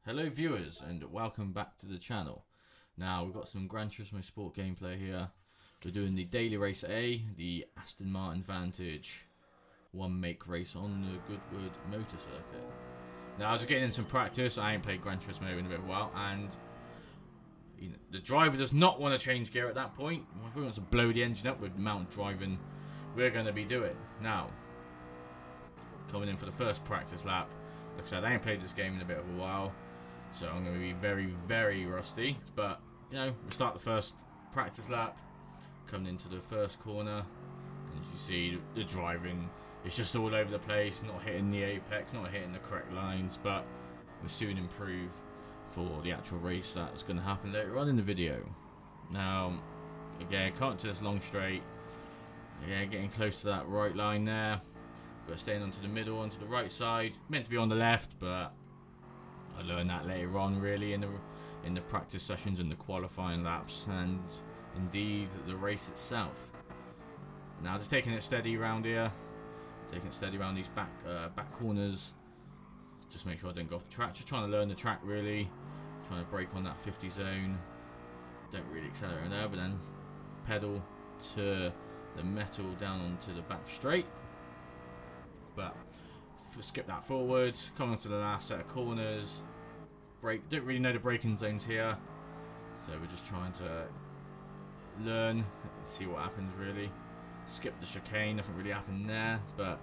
Hello viewers and welcome back to the channel. Now we've got some Gran Turismo Sport gameplay here. We're doing the Daily Race A, the Aston Martin Vantage one make race on the Goodwood motor circuit. Now just getting in some practice. I ain't played Gran Turismo in a bit of a while, and the driver does not want to change gear at that point. If he wants to blow the engine up with mounted driving, we're going to be doing. Now, coming in for the first practice lap. Like I said, I ain't played this game in a bit of a while, so I'm going to be very, very rusty. But, you know, we start the first practice lap, coming into the first corner, and as you see, the driving is just all over the place, not hitting the apex, not hitting the correct lines, but we'll soon improve for the actual race that's going to happen later on in the video. Now, again, can't to this long straight. Again, getting close to that right line there. But staying onto the middle, onto the right side. Meant to be on the left, but I learned that later on, really, in the practice sessions and the qualifying laps, and indeed the race itself. Now, just taking it steady around here, taking it steady around these back corners. Just make sure I don't go off the track. Just trying to learn the track, really. Trying to brake on that 50 zone. Don't really accelerate there, but then pedal to the metal down onto the back straight. But skip that forward, come on to the last set of corners. Brake, don't really know the braking zones here, so we're just trying to learn, see what happens really. Skip the chicane, nothing really happened there, but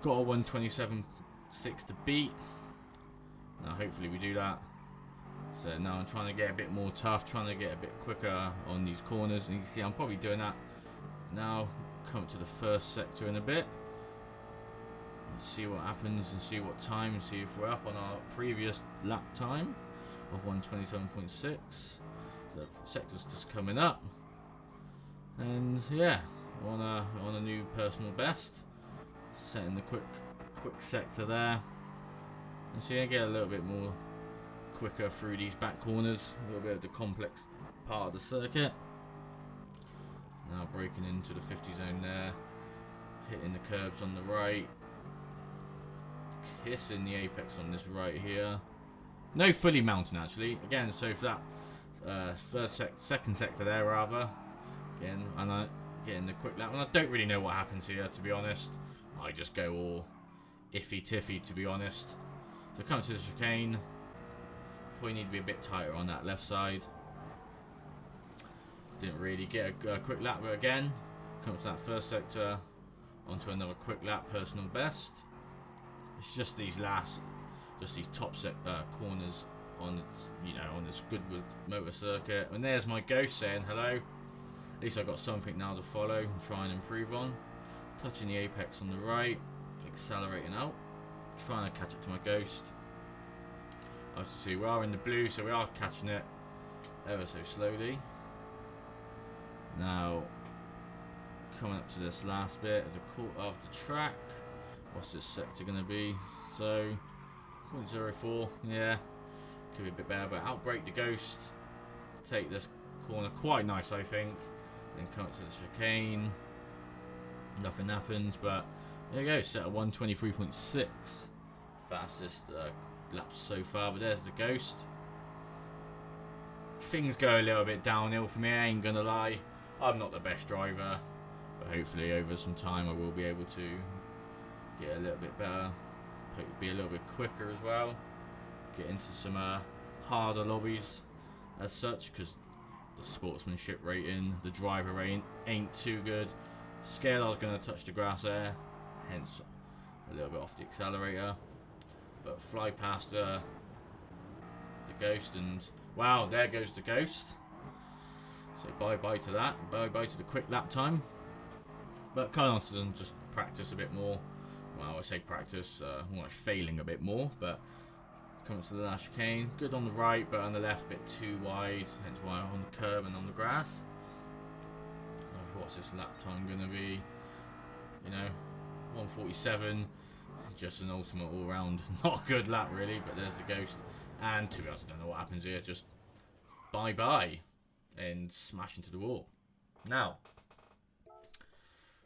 got a 127.6 to beat. Now hopefully we do that. So now I'm trying to get a bit more tough, trying to get a bit quicker on these corners, and you can see I'm probably doing that. Now come to the first sector in a bit. See what happens and see what time, and see if we're up on our previous lap time of 127.6. So the sector's just coming up, and yeah, on a new personal best, setting the quick sector there, and so you get a little bit more quicker through these back corners, a little bit of the complex part of the circuit. Now braking into the 50 zone there, hitting the curbs on the right. Kissing the apex on this right here. No fully mounting actually. Again, so for that second sector there rather. Again, and I getting the quick lap. And I don't really know what happens here, to be honest. I just go all iffy tiffy, to be honest. So come to the chicane. Probably need to be a bit tighter on that left side. Didn't really get a quick lap, but again, come to that first sector, onto another quick lap, personal best. It's just these top corners on, on this Goodwood motor circuit. And there's my ghost saying hello. At least I've got something now to follow and try and improve on. Touching the apex on the right, accelerating out, trying to catch up to my ghost. As you see, we are in the blue, so we are catching it ever so slowly. Now, coming up to this last bit of the track. What's this sector going to be? So, 0.04, yeah, could be a bit better, but outbrake the ghost, take this corner quite nice, I think, then come up to the chicane, nothing happens, but there you go, set at 123.6, fastest laps so far, but there's the ghost. Things go a little bit downhill for me, I ain't gonna lie. I'm not the best driver, but hopefully over some time I will be able to get a little bit better, be a little bit quicker as well, get into some harder lobbies as such, because the sportsmanship rating, the driver rating ain't too good. Scared I was going to touch the grass there, hence a little bit off the accelerator, but fly past the ghost, and wow, there goes the ghost. So bye bye to that, bye bye to the quick lap time. But kind of to just practice a bit more. Well, I say practice, more like failing a bit more, but coming to the last chicane, good on the right, but on the left a bit too wide, hence why I'm on the curb and on the grass. What's this lap time going to be? 147, just an ultimate all-round, not a good lap really, but there's the ghost. And to be honest, I don't know what happens here, just bye-bye, and smash into the wall. Now,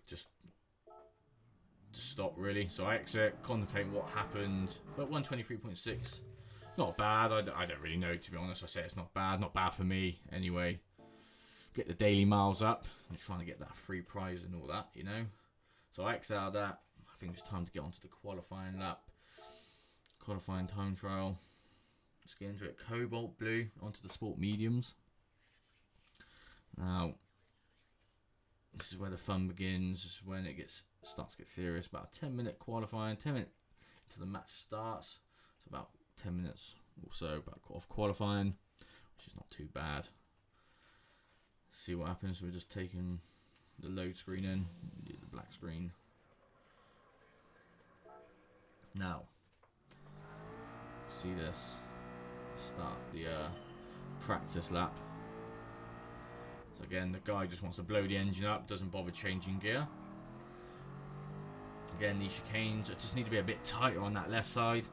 just stop really. So I exit, contemplate what happened. But 123.6 Not bad. I don't really know, to be honest. I say it's not bad. Not bad for me, anyway. Get the daily miles up. I'm trying to get that free prize and all that, you know. So I X out that. I think it's time to get onto the qualifying lap. Qualifying time trial. Let's get into it. Cobalt blue onto the sport mediums. Now, this is where the fun begins. This is when it starts to get serious. About a 10-minute qualifying. 10 minutes until the match starts. It's about 10 minutes or so of qualifying, which is not too bad. See what happens. We're just taking the load screen in, the black screen. Now, see this. Start the practice lap. So again, the guy just wants to blow the engine up, doesn't bother changing gear. Again, these chicanes just need to be a bit tighter on that left side,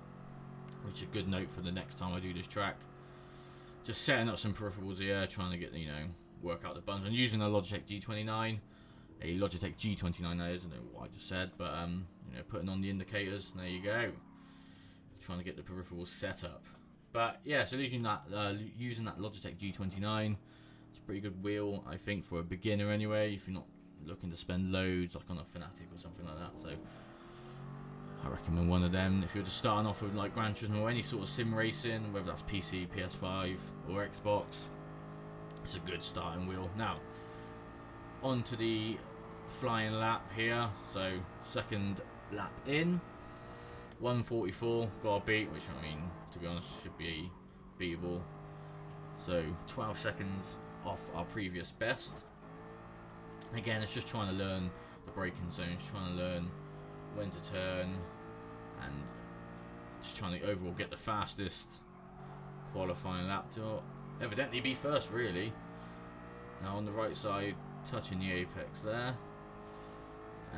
which is a good note for the next time I do this track. Just setting up some peripherals here, trying to get, you know, work out the buttons. I'm using a Logitech G29, a Logitech G29 that is, I don't know what I just said, but you know, putting on the indicators, there you go. Trying to get the peripherals set up. But yeah, so using that Logitech G29, it's a pretty good wheel, I think, for a beginner anyway, if you're not looking to spend loads like on a Fanatic or something like that. So I recommend one of them if you're just starting off with like Gran Turismo or any sort of sim racing, whether that's PC, PS5 or Xbox. It's a good starting wheel. Now, onto the flying lap here. So second lap in, 1:44 got a beat, which I mean, to be honest, should be beatable. So 12 seconds off our previous best. Again, it's just trying to learn the braking zones, trying to learn when to turn, and just trying to overall get the fastest qualifying lap to evidently be first, really. Now on the right side, touching the apex there,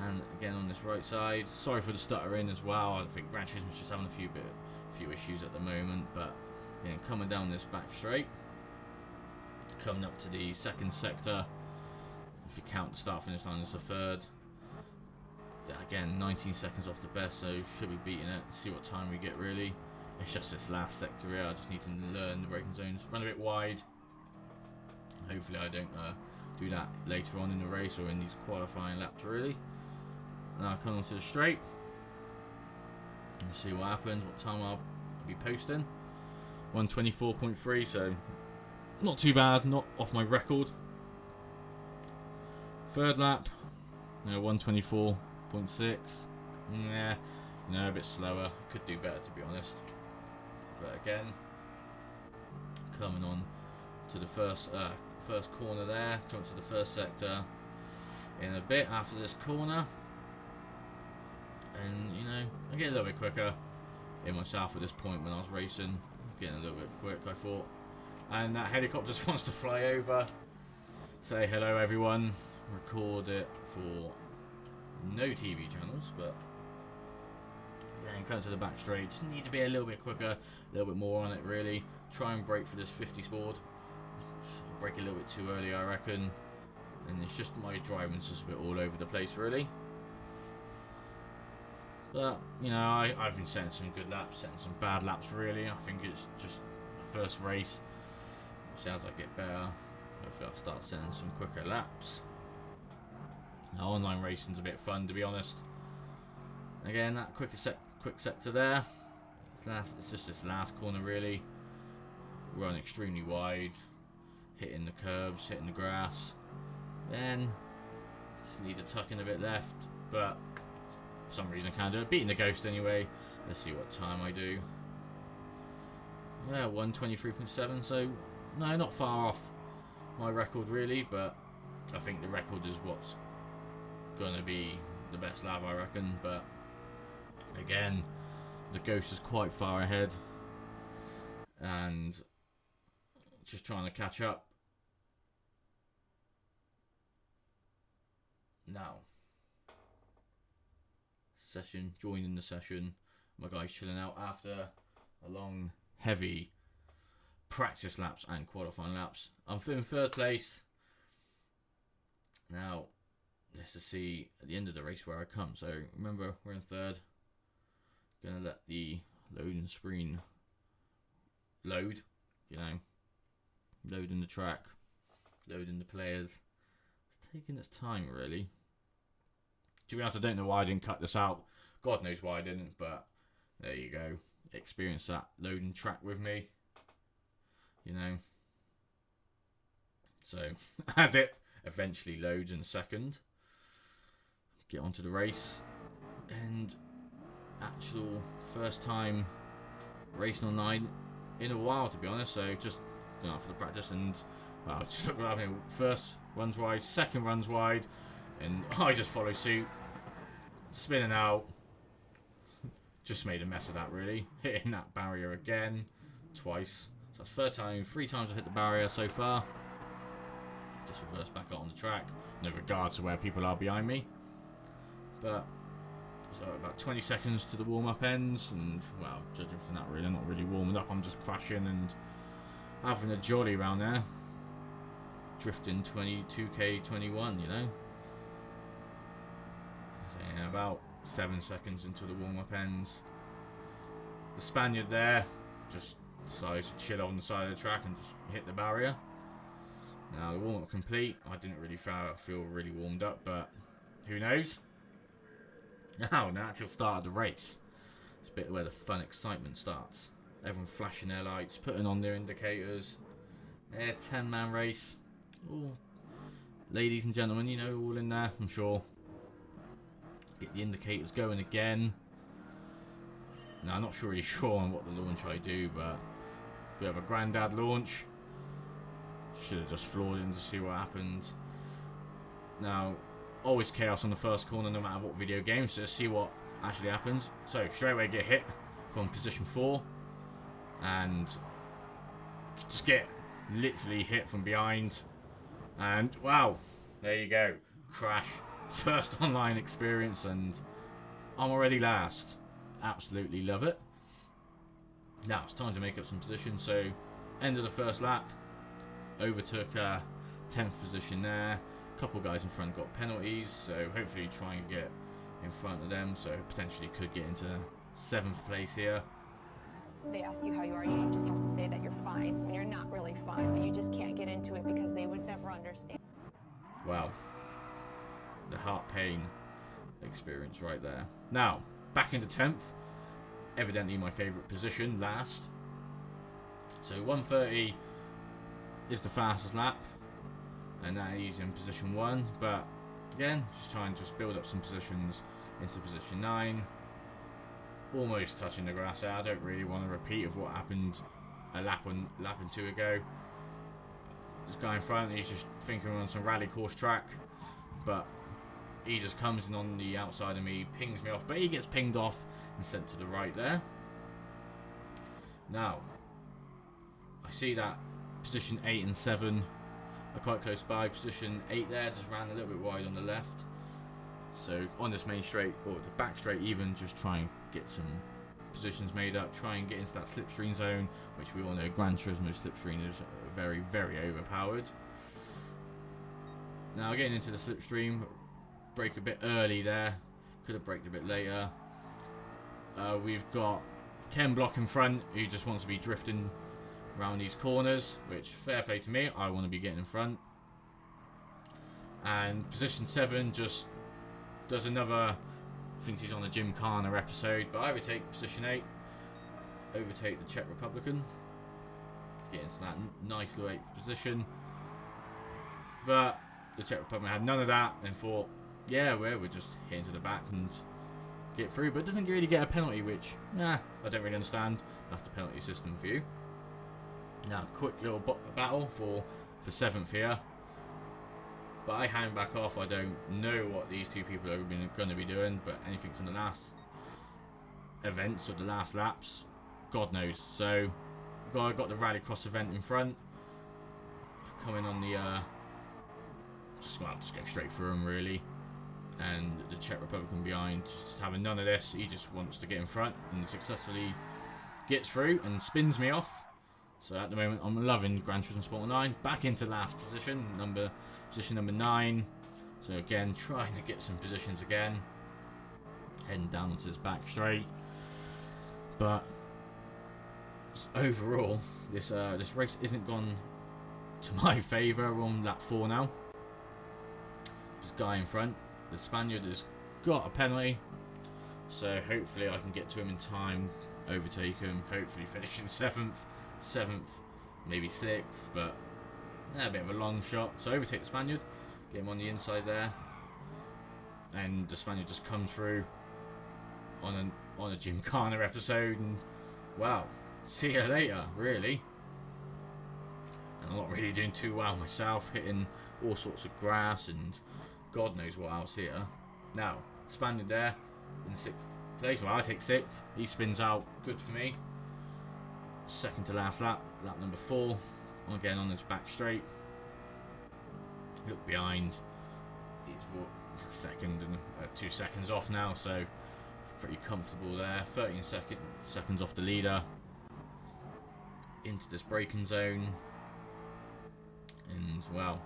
and again on this right side. Sorry for the stuttering as well. I think Gran Turismo's just having a few issues at the moment, but again, coming down this back straight, coming up to the second sector. If you count the start finish line as the third. Yeah, again, 19 seconds off the best, so should be beating it. See what time we get, really. It's just this last sector here. I just need to learn the braking zones. Run a bit wide. Hopefully I don't do that later on in the race or in these qualifying laps, really. Now I come onto the straight. And see what happens, what time I'll be posting. 1:24.3, so not too bad, not off my record. Third lap, 1:24.6. Yeah, a bit slower. Could do better, to be honest. But again, coming on to the first corner there. Coming to the first sector in a bit after this corner. And, I get a little bit quicker in myself at this point when I was racing. Getting a little bit quick, I thought. And that helicopter just wants to fly over. Say hello, everyone. Record it for no TV channels, but yeah, and come to the back straight. Just need to be a little bit quicker, a little bit more on it, really. Try and brake for this 50 board. Brake a little bit too early, I reckon. And it's just my driving's just a bit all over the place, really. But, I've been setting some good laps, setting some bad laps, really. I think it's just my first race. See, as I get better, hopefully I'll start setting some quicker laps. Now, online racing's a bit fun, to be honest. Again, that quick sector there. It's just this last corner, really. Run extremely wide, hitting the curbs, hitting the grass. Then, just need to tuck in a bit left, but for some reason I can't do it. Beating the Ghost anyway. Let's see what time I do. Yeah, 1:23.7, so no, not far off my record, really, but I think the record is what's gonna be the best lap, I reckon. But again, the Ghost is quite far ahead and just trying to catch up. Now, joining the session. My guy's chilling out after a long, heavy practice laps and qualifying laps. I'm in third place. Now, let's just see at the end of the race where I come. So remember, we're in third. Gonna let the loading screen load, you know, loading the track, loading the players. It's taking its time, really. To be honest, I don't know why I didn't cut this out. God knows why I didn't, but there you go. Experience that loading track with me, you know. So, as it eventually loads in a second, get onto the race, and actual first time racing online in a while, to be honest. So just for the practice, and well, just look what happened. First runs wide, second runs wide, and I just follow suit, spinning out. Just made a mess of that, really. Hitting that barrier again, twice. So that's third time, 3 times I've hit the barrier so far. Just reverse back out on the track, no regard to where people are behind me. But so about 20 seconds to the warm-up ends, and well, judging from that, really, I'm not really warming up. I'm just crashing and having a jolly around there, drifting 22k 21, you know. So yeah, about 7 seconds into the warm-up ends, the Spaniard there just decides to chill on the side of the track and just hit the barrier. Now the warm-up complete. I didn't really feel really warmed up, but who knows. Now, the actual start of the race. It's a bit where the fun excitement starts. Everyone flashing their lights, putting on their indicators. Yeah, 10-man race. Ooh. Ladies and gentlemen, you know, all in there, I'm sure. Get the indicators going again. Now, I'm not really sure on what the launch I do, but we have a granddad launch. Should have just floored in to see what happened. Now, always chaos on the first corner, no matter what video game, so let's see what actually happens. So, straight away get hit from position 4. And just get literally hit from behind. And, wow, there you go. Crash. First online experience, and I'm already last. Absolutely love it. Now it's time to make up some positions. So end of the first lap, overtook 10th position there. A couple guys in front got penalties, so hopefully try and get in front of them, so potentially could get into 7th place here. They ask you how you are, you just have to say that you're fine when you're not really fine, but you just can't get into it because they would never understand. Wow. The heart pain experience right there. Now, back into 10th. Evidently my favourite position, last. So 1:30 is the fastest lap. And that he's in position 1. But again, just trying to just build up some positions into position 9. Almost touching the grass there. I don't really want a repeat of what happened a lap and 2 ago. This guy in front, he's just thinking on some rally course track. But he just comes in on the outside of me, pings me off, but he gets pinged off and sent to the right there. Now, I see that position 8 and 7 are quite close by. Position 8 there just ran a little bit wide on the left. So on this main straight, or the back straight even, just try and get some positions made up, try and get into that slipstream zone, which we all know Gran Turismo slipstream is very, very overpowered. Now getting into the slipstream, brake a bit early there, could have braked a bit later. We've got Ken Block in front, who just wants to be drifting around these corners, which fair play to me, I want to be getting in front. And position 7 just does another, thinks he's on a Gymkhana episode, but I overtake position 8, overtake the Czech Republican, get into that nice little 8th position. But the Czech Republic had none of that and thought, yeah, we're just hit into the back and get through, but doesn't really get a penalty, which, I don't really understand. That's the penalty system for you. Now, quick little battle for 7th here. But I hang back off. I don't know what these two people are going to be doing, but anything from the last events or the last laps, God knows. So, I got the rallycross event in front. Coming on the just go straight through him, really. And the Czech Republican behind, just having none of this. He just wants to get in front and successfully gets through and spins me off. So at the moment, I'm loving Gran Turismo Sport 9. Back into last position, position number 9. So again, trying to get some positions again. Heading down onto this back straight. But overall, this race isn't gone to my favour. We're on lap 4 now. This guy in front, the Spaniard, has got a penalty, so hopefully I can get to him in time, overtake him, hopefully finish in 7th, maybe 6th, but a bit of a long shot. So overtake the Spaniard, get him on the inside there, and the Spaniard just comes through on a Gymkhana episode, and wow, see you later, really. And I'm not really doing too well myself, hitting all sorts of grass and God knows what else here. Now, Spaniard there in 6th place. Well, I take 6th. He spins out, good for me. Second to last lap, lap number 4. Again on his back straight. Look behind. He's second and 2 seconds off now, so pretty comfortable there. 13 seconds off the leader. Into this braking zone. And, well,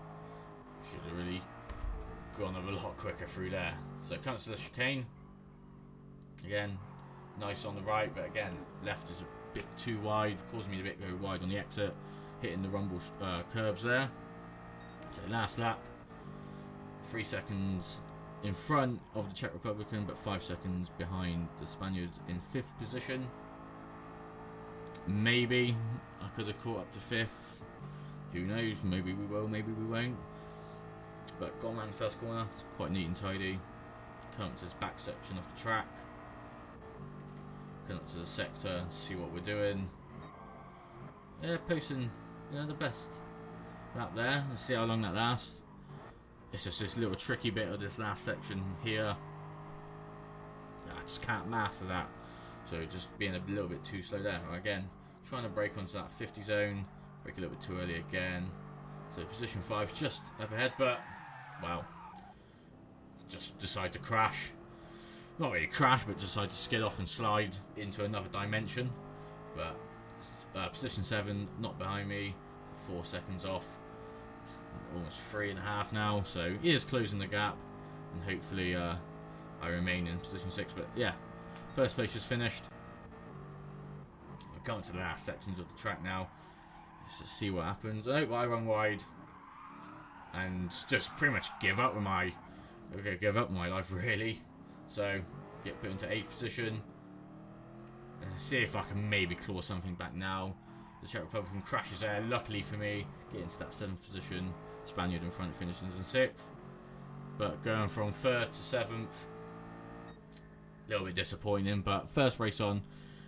should have really gone a lot quicker through there. So it comes to the chicane. Again, nice on the right, but again, left is a bit too wide, causing me to go wide on the exit, hitting the rumble curbs there. So last lap, 3 seconds in front of the Czech Republican, but 5 seconds behind the Spaniard in 5th position. Maybe I could have caught up to 5th. Who knows? Maybe we will, maybe we won't. But gone around the first corner, it's quite neat and tidy. Come up to this back section of the track. Come up to the sector, see what we're doing. Yeah, posting, the best lap there. Let's see how long that lasts. It's just this little tricky bit of this last section here. I just can't master that. So just being a little bit too slow there. Again, trying to break onto that 50 zone. Break a little bit too early again. So position 5 just up ahead, but wow, just decide to crash. Not really crash, but decide to skid off and slide into another dimension. But position 7, not behind me, 4 seconds off, almost 3.5 now. So he is closing the gap, and hopefully I remain in position 6. But yeah, first place is finished. We're coming to the last sections of the track now. Let's just see what happens. I hope I run wide and just pretty much give up with my life really. So get put into 8th position. See if I can maybe claw something back now. The Czech Republican crashes there. Luckily for me, get into that 7th position. Spaniard in front finishes in 6th. But going from 3rd to 7th, a little bit disappointing. But first race on,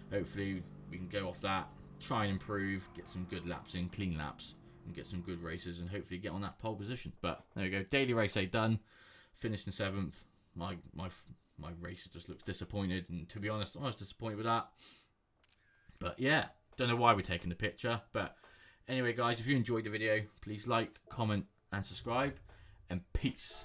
hopefully we can go off that. Try and improve, get some good laps in, clean laps, and get some good races, and hopefully get on that pole position. But there we go, daily race A done, finished in 7th. My race just looks disappointed, and to be honest, I was disappointed with that. But yeah, don't know why we're taking the picture. But anyway, guys, if you enjoyed the video, please like, comment, and subscribe, and peace.